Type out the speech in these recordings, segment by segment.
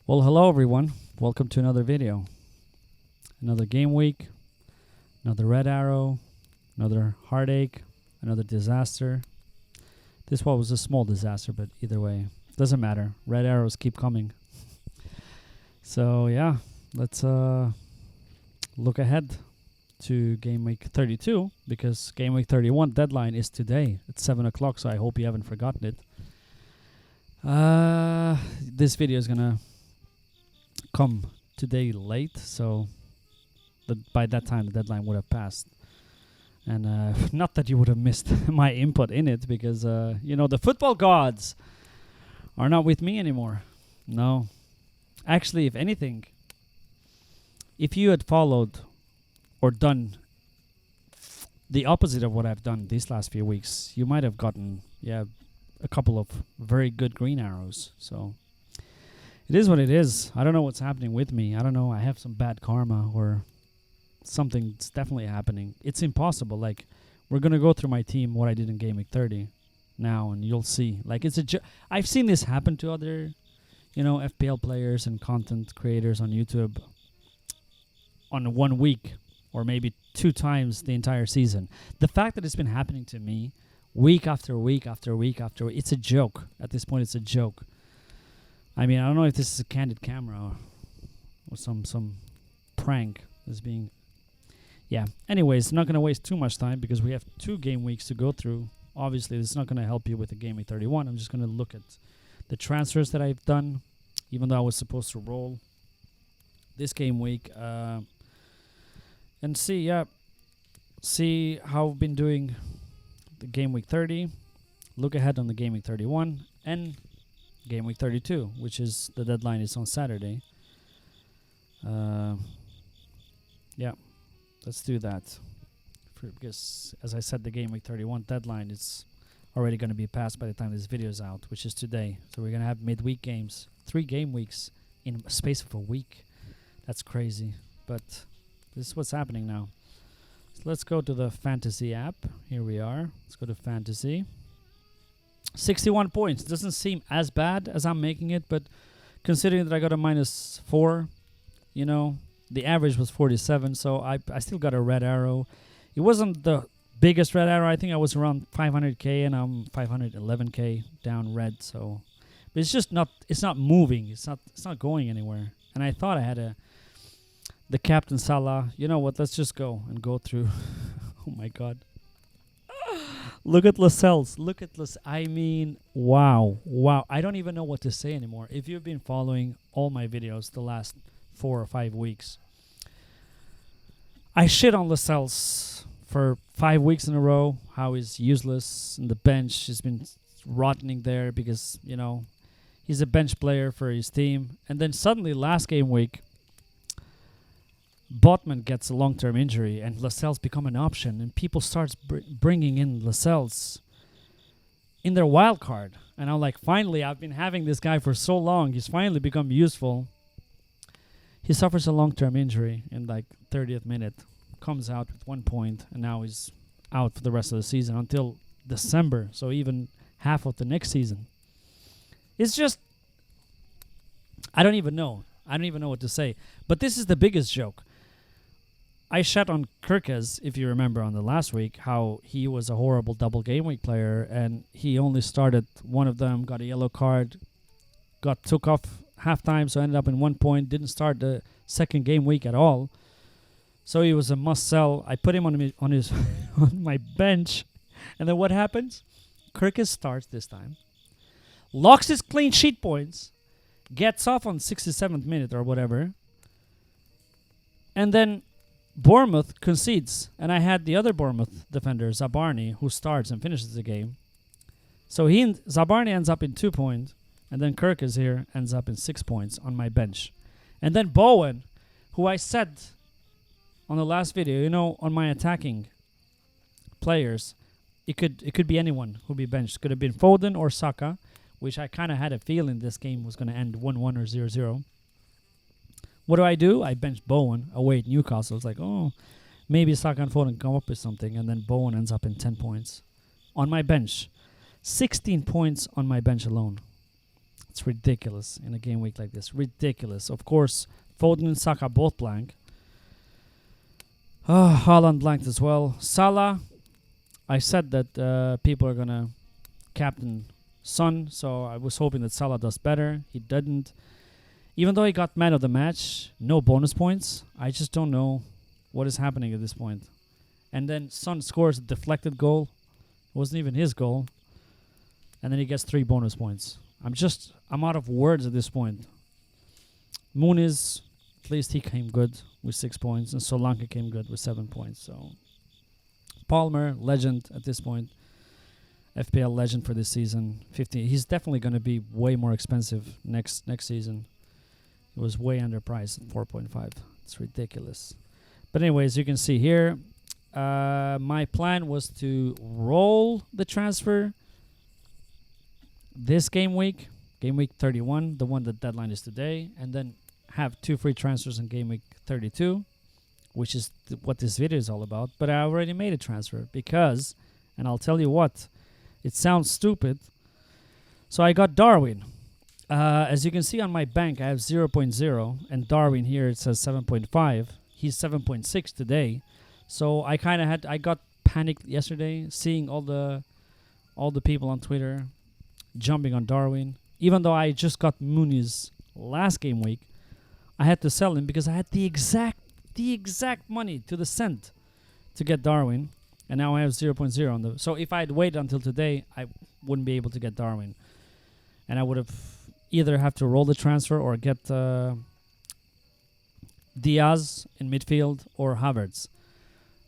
Well, hello everyone. Welcome to another video. Another game week, another red arrow, another heartache, another disaster. This one was a small disaster, but either way, doesn't matter. Red arrows keep coming. So yeah, let's look ahead to game week 32 because game week 31 deadline is today at 7 o'clock. So I hope you haven't forgotten it. This video is gonna come today late, so by that time the deadline would have passed. And not that you would have missed my input in it, because the football gods are not with me anymore. No, actually, if anything, if you had followed or done the opposite of what I've done these last few weeks, you might have gotten a couple of very good green arrows. So it is what it is. I don't know what's happening with me. I don't know. I have some bad karma or something's definitely happening. It's impossible. Like, we're going to go through my team, what I did in game week 30 now, and you'll see. Like, I've seen this happen to other, FPL players and content creators on YouTube on 1 week or maybe 2 times the entire season. The fact that it's been happening to me week after week after week after week, it's a joke. At this point, it's a joke. I mean, I don't know if this is a candid camera or some prank that's being... Yeah. Anyways, not going to waste too much time because we have 2 game weeks to go through. Obviously, this is not going to help you with the game week 31. I'm just going to look at the transfers that I've done, even though I was supposed to roll this game week, and see how I've been doing the game week 30. Look ahead on the game week 31 and game week 32, which is the deadline is on Saturday. Let's do that. Because, as I said, the game week 31 deadline is already going to be passed by the time this video is out, which is today. So we're going to have midweek games, 3 game weeks in a space of a week. That's crazy, but this is what's happening now. So let's go to the fantasy app. Here we are. Let's go to fantasy. 61 points. Doesn't seem as bad as I'm making it, but considering that I got a -4, the average was 47, so I still got a red arrow. It wasn't the biggest red arrow. I think I was around 500k, and I'm 511k down red. So, but it's not moving. It's not going anywhere. And I thought I had the Captain Salah. You know what? Let's just go through. Oh my God. Look at Lascelles. I mean, wow. I don't even know what to say anymore. If you've been following all my videos the last 4 or 5 weeks, I shit on Lascelles for 5 weeks in a row. How he's useless in the bench. He's been rotting there because, he's a bench player for his team. And then suddenly last game week, Botman gets a long-term injury and Lascelles become an option, and people starts bringing in Lascelles in their wild card. And I'm like, finally, I've been having this guy for so long. He's finally become useful. He suffers a long-term injury in 30th minute, comes out with 1 point, and now he's out for the rest of the season until December. So even half of the next season. It's just, I don't even know what to say. But this is the biggest joke. I shat on Kirkes, if you remember on the last week, how he was a horrible double game week player, and he only started one of them, got a yellow card, got took off halftime, so ended up in 1 point, didn't start the second game week at all. So he was a must sell. I put him on my bench, and then what happens? Kirkes starts this time, locks his clean sheet points, gets off on 67th minute or whatever, and then Bournemouth concedes, and I had the other Bournemouth defender, Zabarni, who starts and finishes the game. So Zabarni ends up in 2 points, and then Kirkes here ends up in 6 points on my bench. And then Bowen, who I said on the last video, on my attacking players, it could be anyone who'd be benched. Could have been Foden or Saka, which I kind of had a feeling this game was going to end 1-1 or 0-0. What do? I bench Bowen away at Newcastle. It's like, oh, maybe Saka and Foden come up with something, and then Bowen ends up in 10 points on my bench. 16 points on my bench alone. It's It's ridiculous in a game week like this. Ridiculous. Of course, Foden and Saka both blank. Haaland blanked as well. Salah, I said that people are going to captain Son, so I was hoping that Salah does better. He didn't. Even though he got man of the match, no bonus points. I just don't know what is happening at this point. And then Son scores a deflected goal. It wasn't even his goal. And then he gets 3 bonus points. I'm out of words at this point. Muniz, at least he came good with 6 points. And Solanke came good with 7 points. So Palmer, legend at this point. FPL legend for this season. 15. He's definitely going to be way more expensive next season. It was way underpriced at 4.5. It's ridiculous. But anyways, you can see here, my plan was to roll the transfer this game week 31, the one that deadline is today, and then have 2 free transfers in game week 32, which is what this video is all about. But I already made a transfer because, and I'll tell you what, it sounds stupid. So I got Darwin. As you can see on my bank, I have 0.0, and Darwin here it says 7.5. He's 7.6 today. So I got panicked yesterday seeing all the people on Twitter jumping on Darwin. Even though I just got Muniz last game week, I had to sell him because I had the exact money to the cent to get Darwin, and now I have 0.0 on the. So if I had waited until today, I wouldn't be able to get Darwin, and I would have either have to roll the transfer or get Diaz in midfield or Havertz.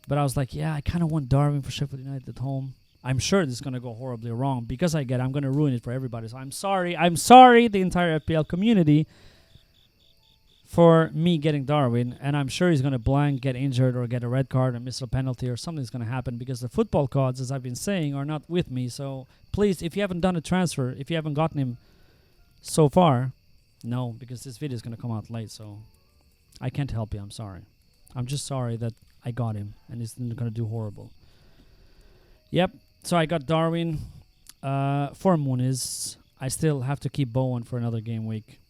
But I was like, yeah, I kind of want Darwin for Sheffield United at home. I'm sure this is going to go horribly wrong because I'm going to ruin it for everybody. So I'm sorry, the entire FPL community, for me getting Darwin. And I'm sure he's going to blank, get injured, or get a red card, or miss a penalty, or something's going to happen because the football gods, as I've been saying, are not with me. So please, if you haven't done a transfer, if you haven't gotten him so far, no, because this video is going to come out late. So I can't help you. I'm sorry. I'm just sorry that I got him and he's going to do horrible. Yep. So I got Darwin for Muniz. I still have to keep Bowen for another game week.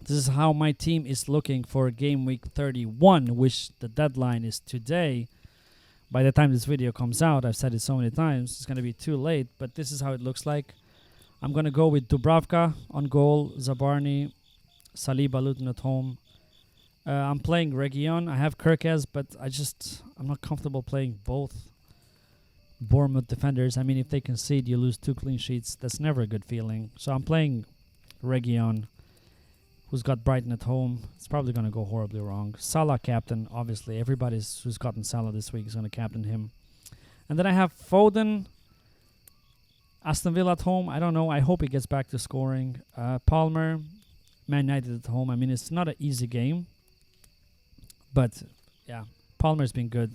This is how my team is looking for game week 31, which the deadline is today. By the time this video comes out, I've said it so many times, it's going to be too late, but this is how it looks like. I'm going to go with Dubravka on goal, Zabarny, Saliba, Luton at home. I'm playing Region. I have Kirkes, but I'm not comfortable playing both Bournemouth defenders. I mean, if they concede, you lose 2 clean sheets. That's never a good feeling. So I'm playing Region, who's got Brighton at home. It's probably going to go horribly wrong. Salah captain, obviously. Everybody who's gotten Salah this week is going to captain him. And then I have Foden, Aston Villa at home. I don't know. I hope he gets back to scoring. Palmer, Man United at home. I mean, it's not an easy game. But, yeah, Palmer's been good.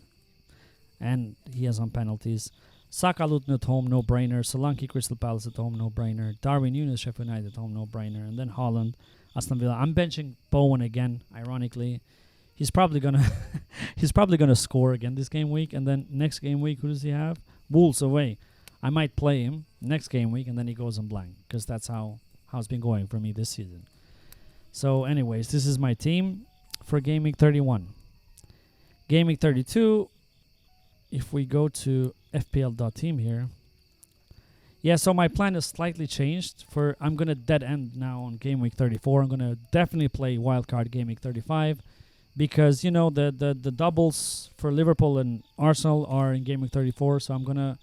And he has on penalties. Saka, Luton at home, no-brainer. Solanke, Crystal Palace at home, no-brainer. Darwin Núñez, Sheffield United at home, no-brainer. And then Haaland, Aston Villa. I'm benching Bowen again, ironically. He's probably gonna score again this game week. And then next game week, who does he have? Wolves away. I might play him next game week, and then he goes on blank. Because that's how it's been going for me this season. So anyways, this is my team for Game Week 31. Game Week 32... If we go to FPL.team here. Yeah, so my plan is slightly changed. I'm going to dead end now on Game Week 34. I'm going to definitely play Wildcard Game Week 35. Because, you know, the doubles for Liverpool and Arsenal are in Game Week 34. So I'm going to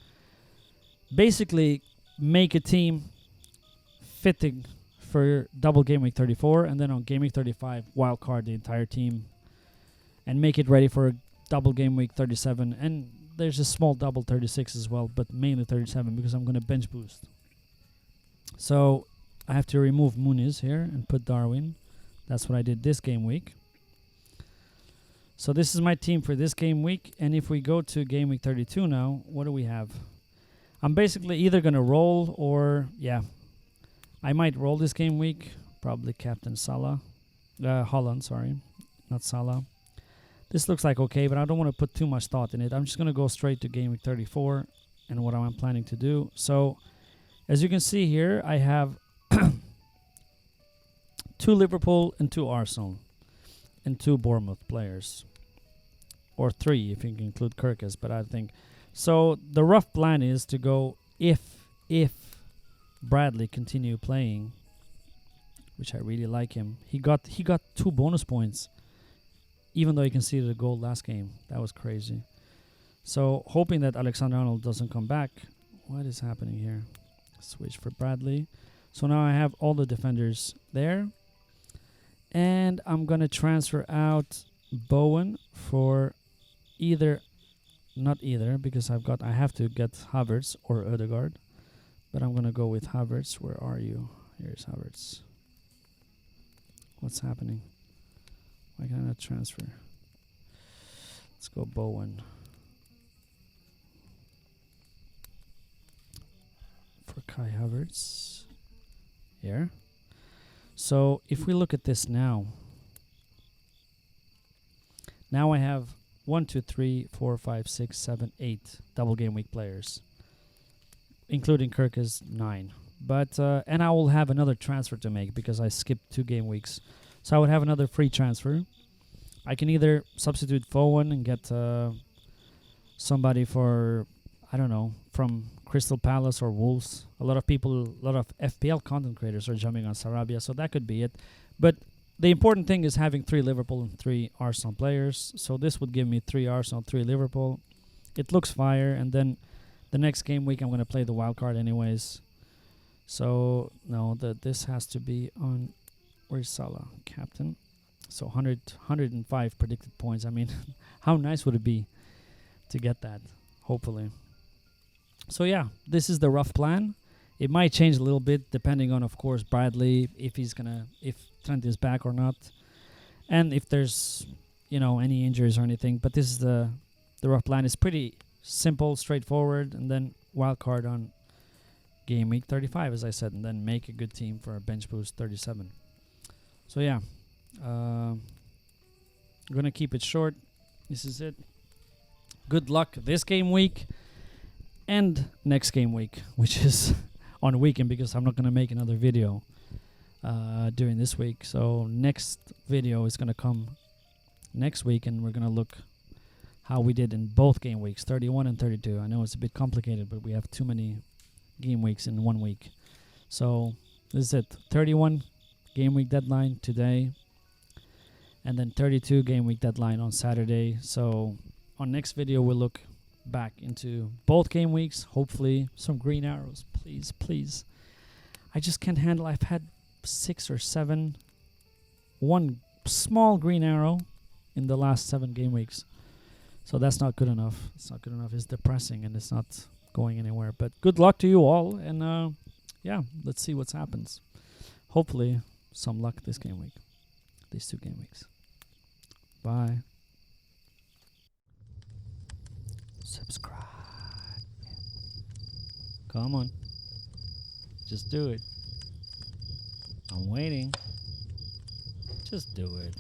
basically make a team fitting for double Game Week 34. And then on Game Week 35, Wildcard the entire team. And make it ready for double game week 37, and there's a small double 36 as well, but mainly 37 because I'm going to bench boost. So I have to remove Muniz here and put Darwin. That's what I did this game week. So this is my team for this game week, and if we go to game week 32 now, what do we have? I'm basically either going to roll or, yeah, I might roll this game week. Probably captain Salah. Haaland, sorry, not Salah. This looks like okay, but I don't want to put too much thought in it. I'm just going to go straight to Game Week 34 and what I'm planning to do. So, as you can see here, I have 2 Liverpool and 2 Arsenal and 2 Bournemouth players, or 3 if you can include Kirkus. But I think so. The rough plan is to go if Bradley continue playing, which I really like him. He got 2 bonus points, even though he conceded a goal last game. That was crazy. So hoping that Alexander-Arnold doesn't come back. What is happening here? Switch for Bradley. So now I have all the defenders there. And I'm going to transfer out Bowen for not either, because I have to get Havertz or Ødegaard. But I'm going to go with Havertz. Where are you? Here's Havertz. What's happening? Why can I not transfer? Let's go Bowen. For Kai Havertz. Here. So if we look at this now. Now I have 1, 2, 3, 4, 5, 6, 7, 8 double game week players. Including Kirk is 9. But and I will have another transfer to make because I skipped 2 game weeks. So I would have another free transfer. I can either substitute Fowen and get somebody for, I don't know, from Crystal Palace or Wolves. A lot of FPL content creators are jumping on Sarabia, so that could be it. But the important thing is having 3 Liverpool and 3 Arsenal players. So this would give me 3 Arsenal, 3 Liverpool. It looks fire, and then the next game week I'm going to play the wild card anyways. So no, this has to be on. Where's Salah, captain? So 105 predicted points. I mean, how nice would it be to get that? Hopefully. So yeah, this is the rough plan. It might change a little bit depending on, of course, Bradley, if Trent is back or not, and if there's any injuries or anything. But this is the rough plan. It's pretty simple, straightforward, and then wild card on game week 35, as I said, and then make a good team for a bench boost 37. So yeah, I'm gonna keep it short. This is it. Good luck this game week and next game week, which is on weekend, because I'm not gonna make another video during this week. So next video is gonna come next week, and we're gonna look how we did in both game weeks, 31 and 32. I know it's a bit complicated, but we have too many game weeks in 1 week. So this is it. 31 game week deadline today, and then 32 game week deadline on Saturday. So on next video we'll look back into both game weeks. Hopefully some green arrows, please. I just can't handle. I've had 6 or 7, one small green arrow in the last 7 game weeks. So that's not good enough. It's not good enough. It's depressing, and it's not going anywhere. But good luck to you all, and yeah, let's see what happens. Hopefully some luck this game week, these 2 game weeks. Bye. Subscribe. Come on. Just do it. I'm waiting. Just do it.